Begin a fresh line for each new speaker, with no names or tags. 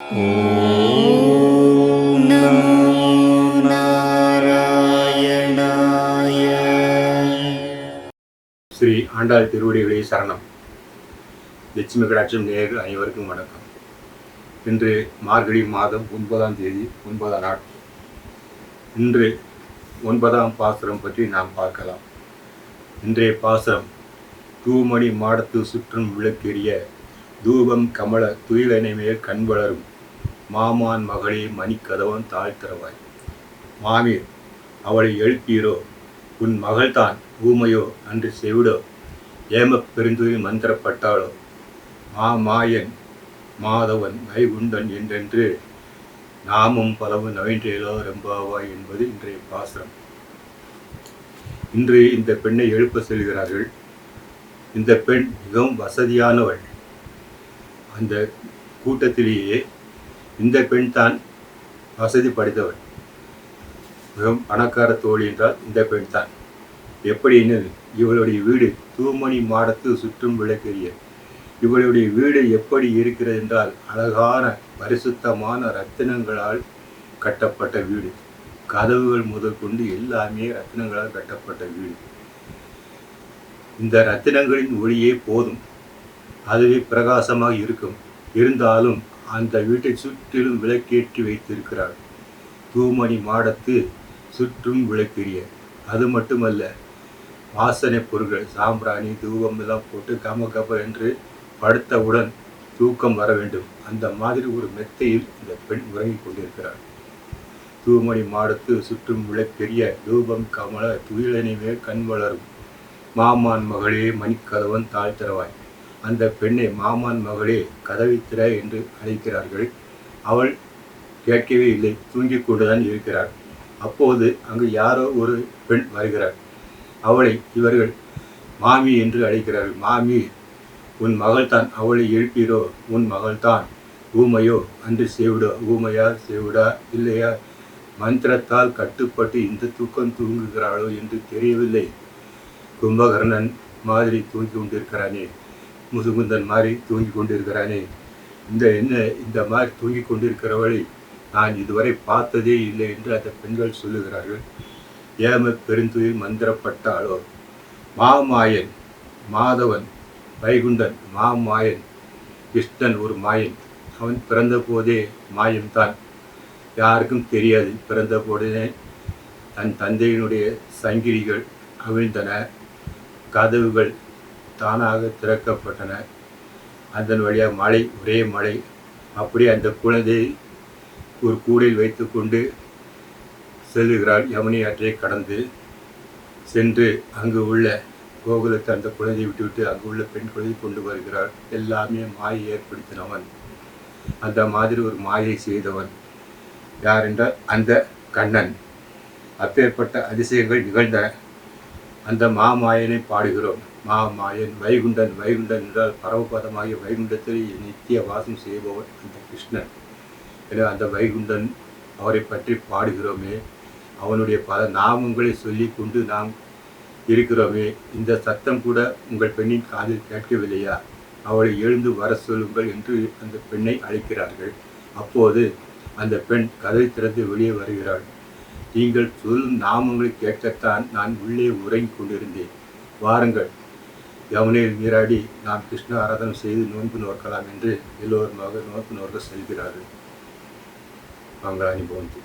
ஓம் நமோ நாராயணாய.
ஸ்ரீ ஆண்டாள் திருவடிகளே சரணம். லட்சுமி கடாட்சம் நேயர்கள் அனைவருக்கும் வணக்கம். இன்று மார்கழி மாதம் 9ஆம் தேதி 9ஆம் நாள். இன்று 9ஆம் பாசுரம் பற்றி நாம் பார்க்கலாம். இன்றைய பாசுரம், தூமணி மாடத்து சுற்றும் விளக்கெரிய தூபம் கமல துயிலனை மேல் கண் வளரும் மாமான் மகளே மணிக்கதவன் தாழ்த்திறவாய். மாமீர், அவளை எழுப்பீரோ, உன் மகள்தான் ஊமையோ அன்று செவிடோ, ஏமப் பெருந்துயில் மந்திரப்பட்டாளோ, மாமாயன் மாதவன் வைகுண்டன் என்றென்று நாமும் பலவும் நவின்றேலோ ரெம்பாவாய் என்பது இன்றைய பாசுரம். இன்று இந்த பெண்ணை எழுப்ப செல்கிறார்கள். இந்த பெண் மிகவும் வசதியானவள். அந்த கூட்டத்திலேயே இந்த பெண் தான் வசதி படைத்தவள். மிகவும் பணக்கார தோழி என்றால் இந்த பெண் தான். எப்படின்னு, இவளுடைய வீடு தூமணி மாடத்து சுற்றும் விளக்கெரிய. இவளுடைய வீடு எப்படி இருக்கிறது என்றால், அழகான பரிசுத்தமான ரத்தினங்களால் கட்டப்பட்ட வீடு. கதவுகள் முதல் கொண்டு எல்லாமே ரத்தினங்களால் கட்டப்பட்ட வீடு. இந்த ரத்தினங்களின் ஒளியே போதும், அதுவே பிரகாசமாக இருக்கும். இருந்தாலும் அந்த வீட்டை சுற்றிலும் விளக்கேற்றி வைத்திருக்கிறார். தூமணி மாடத்து சுற்றும் விளக்கெரிய. அது மட்டுமல்ல, வாசனை பொருட்கள், சாம்பிராணி, தூபம் எல்லாம் போட்டு கம என்று படுத்தவுடன் தூக்கம் வர வேண்டும். அந்த மாதிரி ஒரு மெத்தையில் இந்த பெண் உறங்கிக் கொண்டிருக்கிறார். தூமணி மாடத்து சுற்றும் விளக்கெரிய தூபம் கமல துயிலனை மேல் கண் வளரும் மாமான் மகளே மணிக்கதவன் தாழ்த்திறவாய். அந்த பெண்ணை மாமான் மகளே கதவித்திர என்று அழைக்கிறார்கள். அவள் கேட்கவே இல்லை, தூங்கிக் கொண்டுதான் இருக்கிறார். அப்போது அங்கு யாரோ ஒரு பெண் வருகிறார். அவளை இவர்கள் மாமி என்று அழைக்கிறார்கள். மாமி, உன் மகள்தான், அவளை எழுப்பீரோ, உன் மகள்தான் ஊமையோ அன்று செவிடோ. ஊமையா செவிடா இல்லையா, மந்திரத்தால் கட்டுப்பட்டு இந்த தூக்கம் தூங்குகிறாளோ என்று தெரியவில்லை. கும்பகர்ணன் மாதிரி தூங்கி கொண்டிருக்கிறானே, முதுகுந்தன் மாதிரி தூங்கி கொண்டிருக்கிறானே, இந்த மாதிரி தூங்கி கொண்டிருக்கிறவளை நான் இதுவரை பார்த்ததே இல்லை என்று அந்த பெண்கள் சொல்லுகிறார்கள். ஏம பெருந்துயில் மந்திரப்பட்டாளோ, மாமாயன் மாதவன் வைகுண்டன். மாமாயன் கிருஷ்ணன் ஒரு மாயன். அவன் பிறந்த போதே மாயம்தான், யாருக்கும் தெரியாது. பிறந்த போதே தன் தந்தையினுடைய சங்கிலிகள் அவிழ்ந்தன, கதவுகள் தானாக திறக்கப்பட்டன. அதன் வழியாக மழை, ஒரே மழை. அப்படியே அந்த குழந்தையை ஒரு கூடையில் வைத்து கொண்டு செல்லுகிறாள். யமுனை ஆற்றை கடந்து சென்று அங்கு உள்ள கோகுலத்தை அந்த குழந்தையை விட்டுவிட்டு அங்கு உள்ள பெண் குழந்தை கொண்டு வருகிறாள். எல்லாமே மாயை ஏற்படுத்தினவன். அந்த மாதிரி ஒரு மாயை செய்தவன் யார் என்றால் அந்த கண்ணன். அப்பேற்பட்ட அதிசயங்கள் நிகழ்ந்தன. அந்த மாமாயனை பாடுகிறோம். மாமாயன் வைகுண்டன். வைகுண்டன் என்றால் பரமபதமாகிய வைகுண்டத்தில் நித்திய வாசம் செய்பவன் அந்த கிருஷ்ணன். எனவே அந்த வைகுண்டன் அவரை பற்றி பாடுகிறோமே, அவனுடைய பல நாமங்களை சொல்லி கொண்டு நாம் இருக்கிறோமே. இந்த சத்தம் கூட உங்கள் பெண்ணின் காதில் கேட்கவில்லையா? அவளை எழுந்து வர சொல்லுங்கள் என்று அந்த பெண்ணை அழைக்கிறார்கள். அப்போது அந்த பெண் கதை திறந்து வெளியே வருகிறாள். நீங்கள் சொல்லும் நாமங்களை கேட்கத்தான் நான் உள்ளே உறங்கிக் கொண்டிருந்தேன். வாருங்கள், யமுனையில் நீராடி நாம் கிருஷ்ண ஆராதனை செய்து நோன்பு நோக்கலாம் என்று எல்லோருமாக நோன்பு நோக்க செல்கிறார்கள். மங்களானி பவந்து.